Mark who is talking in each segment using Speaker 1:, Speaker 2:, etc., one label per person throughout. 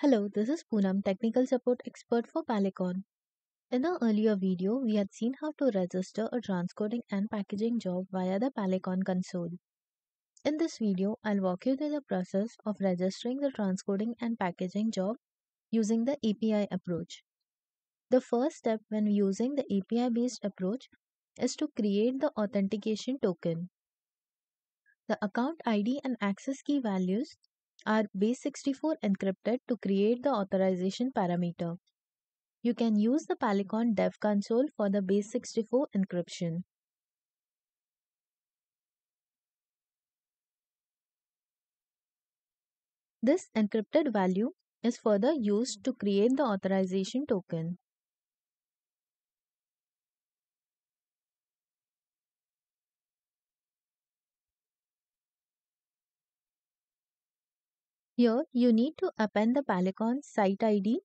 Speaker 1: Hello, this is Poonam, technical support expert for PallyCon. In our earlier video, we had seen how to register a transcoding and packaging job via the PallyCon console. In this video, I'll walk you through the process of registering the transcoding and packaging job using the API approach. The first step when using the API based approach is to create the authentication token. The account ID and access key values are base64 encrypted to create the authorization parameter. You can use the PallyCon dev console for the base64 encryption. This encrypted value is further used to create the authorization token. Here, you need to append the PallyCon site ID.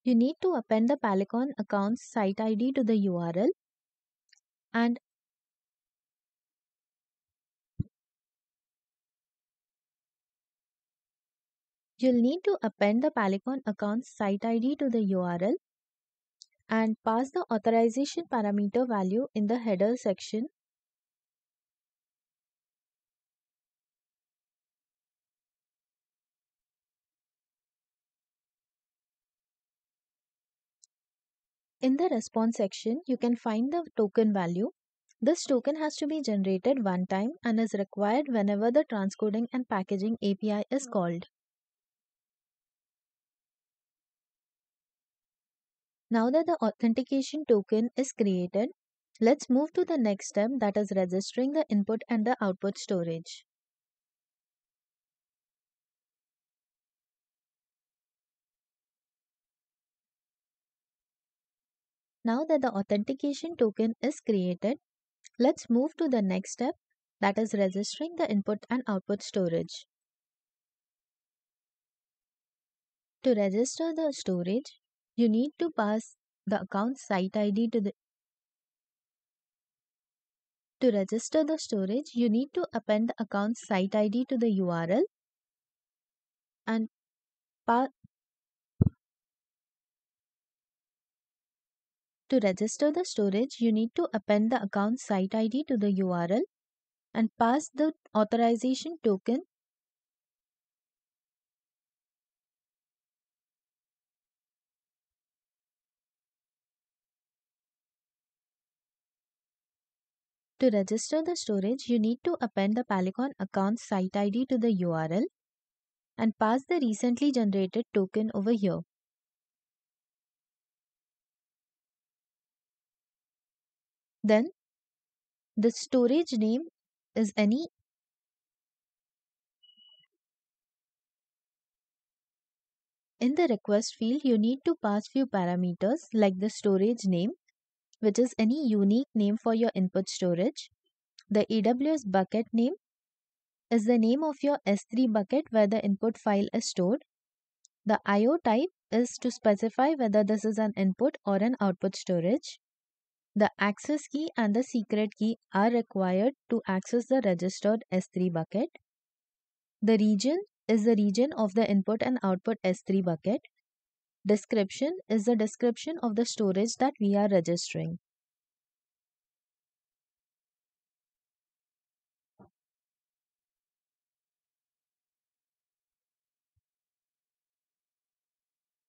Speaker 1: You need to append the PallyCon account's site ID to the URL and you'll need to append the PallyCon account's site ID to the URL and pass the authorization parameter value in the header section. In the response section, you can find the token value. This token has to be generated one time and is required whenever the transcoding and packaging API is called. Now that the authentication token is created, let's move to the next step, that is registering the input and the output storage. Now that the authentication token is created, let's move to the next step, that is registering the input and output storage. To register the storage, you need to pass the account site ID to the To register the storage, you need to append the account site ID to the URL and pa- to register the storage, you need to append the account site ID to the URL and pass the authorization token. To register the storage, you need to append the PallyCon account site ID to the URL and pass the recently generated token over here. Then the storage name is any In the request field, you need to pass few parameters like the storage name, which is any unique name for your input storage. The AWS bucket name is the name of your S3 bucket where the input file is stored. The IO type is to specify whether this is an input or an output storage. The access key and the secret key are required to access the registered S3 bucket. The region is the region of the input and output S3 bucket. Description is the description of the storage that we are registering.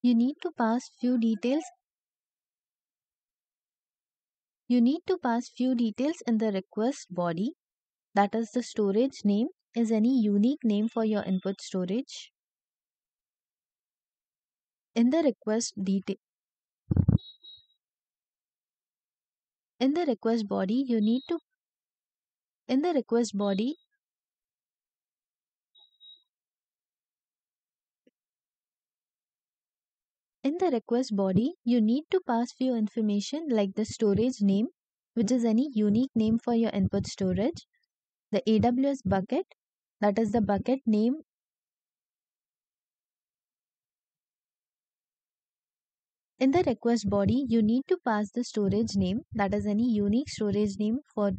Speaker 1: You need to pass few details. You need to pass few details in the request body, that is the storage name is any unique name for your input storage. In the request detail in the request body you need to in the request body In the request body, you need to pass few information like the storage name, which is any unique name for your input storage, the AWS bucket, that is the bucket name. In the request body, you need to pass the storage name, that is any unique storage name for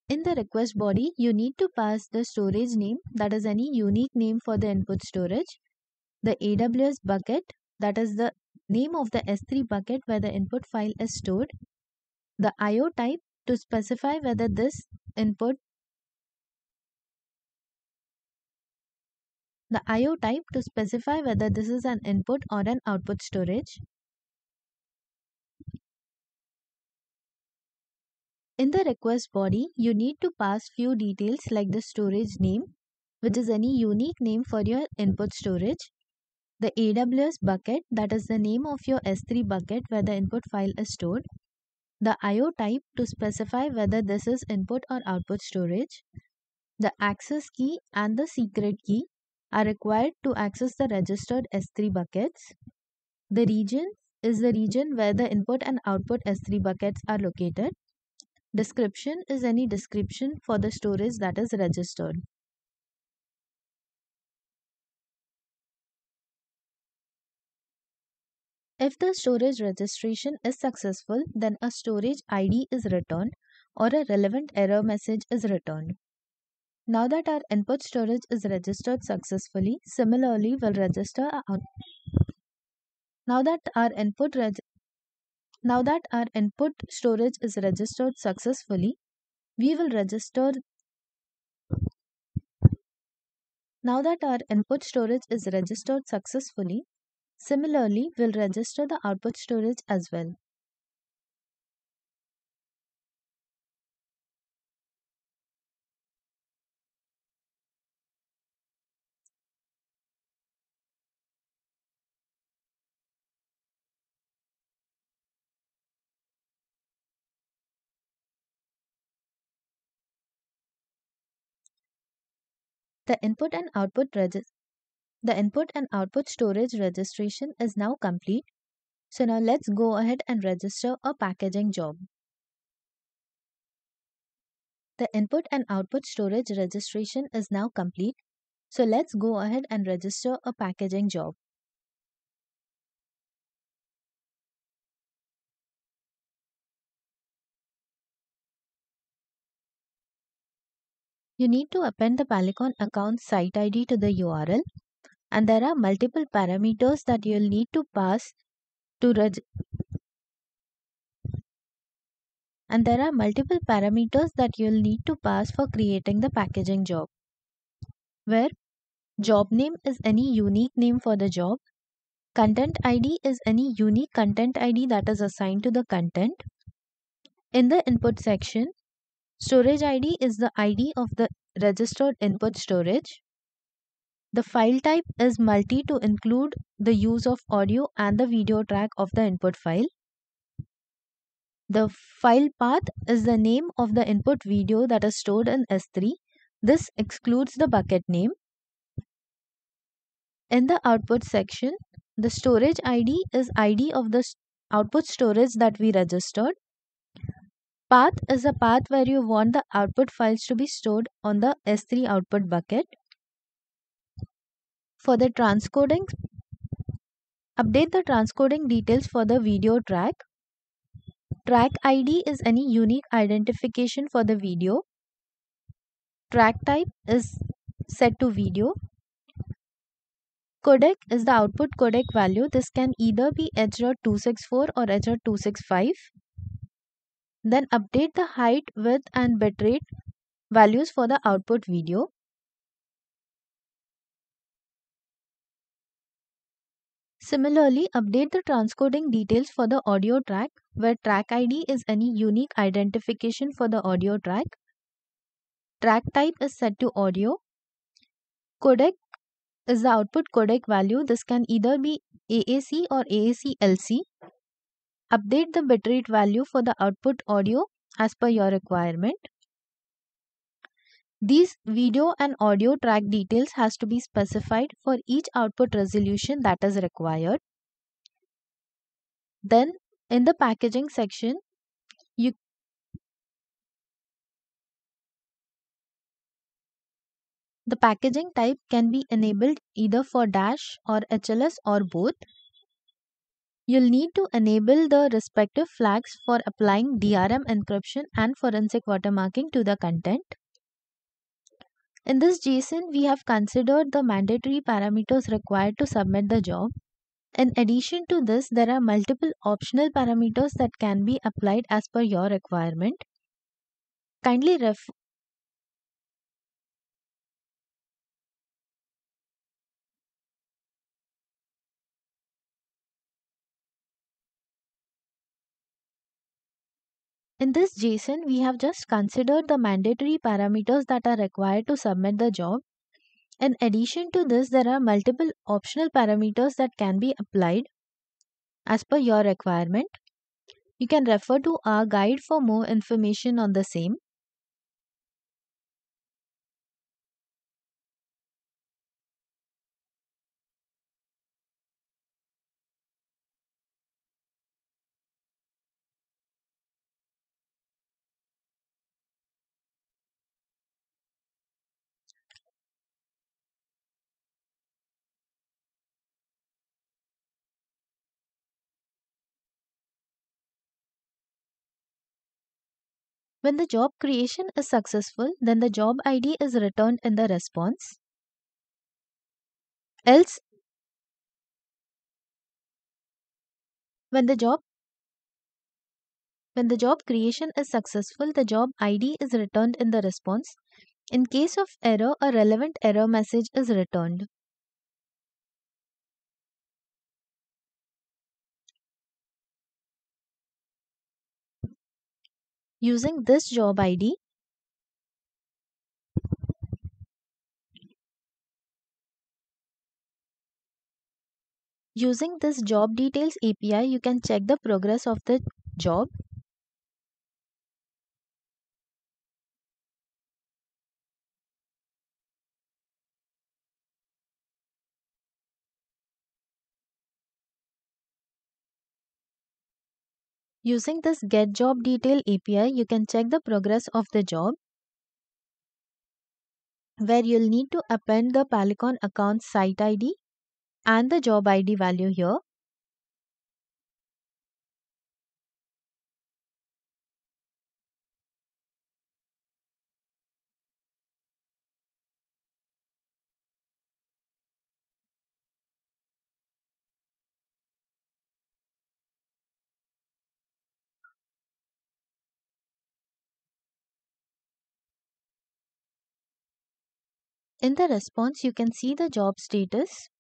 Speaker 1: In the request body, you need to pass the storage name, that is any unique name for the input storage, the AWS bucket, that is the name of the S3 bucket where the input file is stored, the IO type to specify whether this input the IO type to specify whether this is an input or an output storage. In the request body, you need to pass few details like the storage name, which is any unique name for your input storage, the AWS bucket, that is the name of your S3 bucket where the input file is stored, the IO type to specify whether this is input or output storage, the access key and the secret key are required to access the registered S3 buckets. The region is the region where the input and output S3 buckets are located. Description is any description for the storage that is registered. If the storage registration is successful, then a storage ID is returned or a relevant error message is returned. Now that our input storage is registered successfully, similarly we'll register our now that our input storage is registered successfully, we will register now that our input storage is registered successfully, similarly we'll register the output storage as well. The input and output storage registration is now complete. So now let's go ahead and register a packaging job. The input and output storage registration is now complete. So let's go ahead and register a packaging job. You need to append the PallyCon account site ID to the URL, and there are multiple parameters that you'll need to pass to for creating the packaging job, where job name is any unique name for the job, content ID is any unique content ID that is assigned to the content. In the input section, storage ID is the ID of the registered input storage. The file type is multi to include the use of audio and the video track of the input file. The file path is the name of the input video that is stored in S3. This excludes the bucket name. In the output section, the storage ID is ID of the output storage that we registered. Path is a path where you want the output files to be stored on the S3 output bucket. For the transcoding, update the transcoding details for the video track. Track ID is any unique identification for the video. Track type is set to video. Codec is the output codec value. This can either be H.264 or H.265. Then update the height, width and bitrate values for the output video. Similarly, update the transcoding details for the audio track, where track ID is any unique identification for the audio track. Track type is set to audio. Codec is the output codec value. This can either be AAC or AAC-LC. Update the bitrate value for the output audio as per your requirement. These video and audio track details has to be specified for each output resolution that is required. Then in the packaging section, the packaging type can be enabled either for Dash or HLS or both. You'll need to enable the respective flags for applying DRM encryption and forensic watermarking to the content. In this JSON, we have considered the mandatory parameters required to submit the job. In addition to this, there are multiple optional parameters that can be applied as per your requirement. Kindly In this JSON, we have just considered the mandatory parameters that are required to submit the job. In addition to this, there are multiple optional parameters that can be applied as per your requirement. You can refer to our guide for more information on the same. When the job creation is successful, then the job ID is returned in the response. Else, when the job creation is successful, the job ID is returned in the response. In case of error, a relevant error message is returned. Using this job ID, using this job details API, you can check the progress of the job. Using this get job detail API, you can check the progress of the job, where you'll need to append the PallyCon account site ID and the job ID value here. In the response, you can see the job status,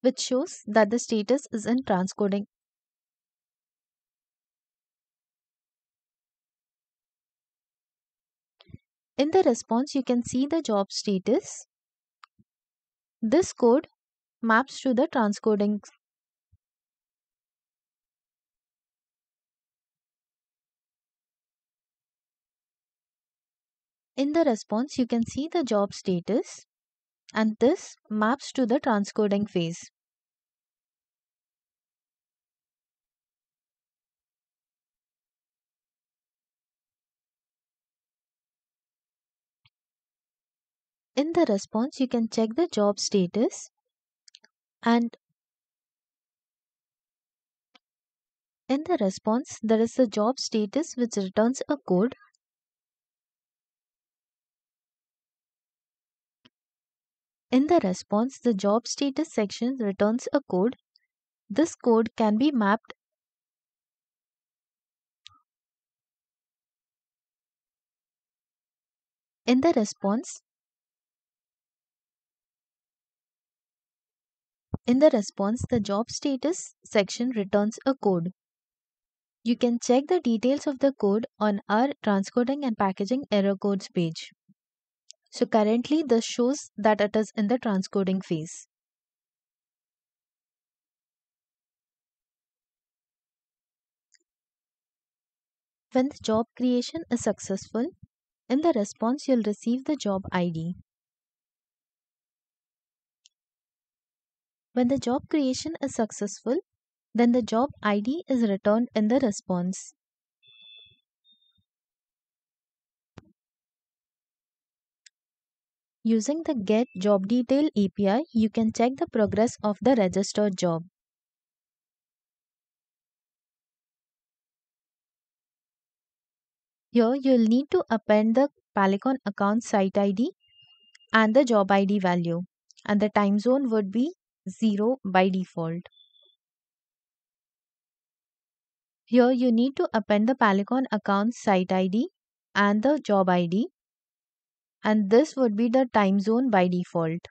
Speaker 1: which shows that the status is in transcoding. In the response, you can see the job status. This code maps to the transcoding. In the response, you can see the job status, and this maps to the transcoding phase. In the response, you can check the job status, and in the response, there is a job status which returns a code. In the response, the job status section returns a code. This code can be mapped. In the response, the job status section returns a code. You can check the details of the code on our transcoding and packaging error codes page. So currently this shows that it is in the transcoding phase. When the job creation is successful, in the response you'll receive the job ID. When the job creation is successful, then the job ID is returned in the response. Using the Get Job Detail API, you can check the progress of the registered job. Here, you'll need to append the PallyCon account site ID and the job ID value, and the time zone would be 0 by default. Here, you need to append the PallyCon account site ID and the job ID, and this would be the time zone by default.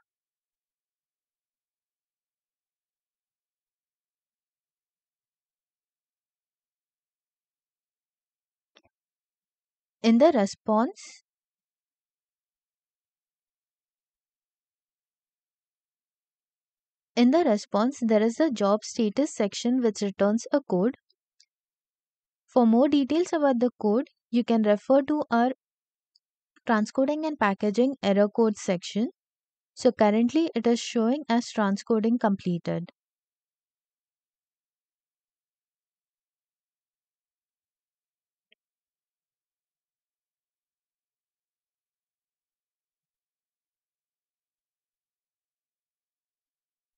Speaker 1: In the response, there is a job status section which returns a code. For more details about the code, you can refer to our transcoding and packaging error code section. So currently it is showing as transcoding completed.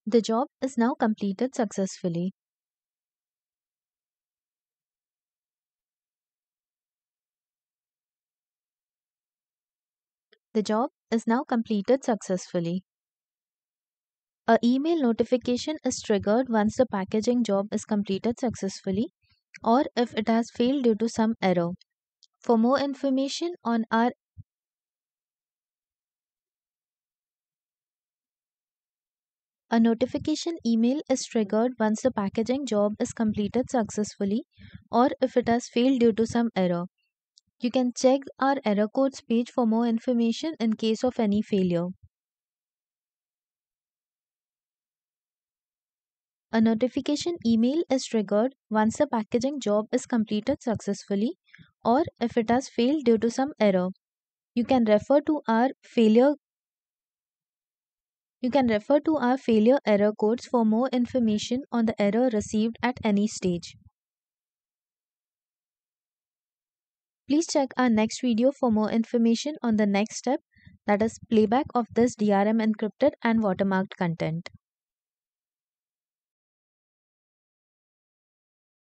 Speaker 1: The job is now completed successfully. The job is now completed successfully. A email notification is triggered once the packaging job is completed successfully or if it has failed due to some error. For more information on our A notification email is triggered once the packaging job is completed successfully or if it has failed due to some error. You can check our error codes page for more information in case of any failure. A notification email is triggered once the packaging job is completed successfully or if it has failed due to some error. You can refer to our failure error codes for more information on the error received at any stage. Please check our next video for more information on the next step, that is playback of this DRM encrypted and watermarked content.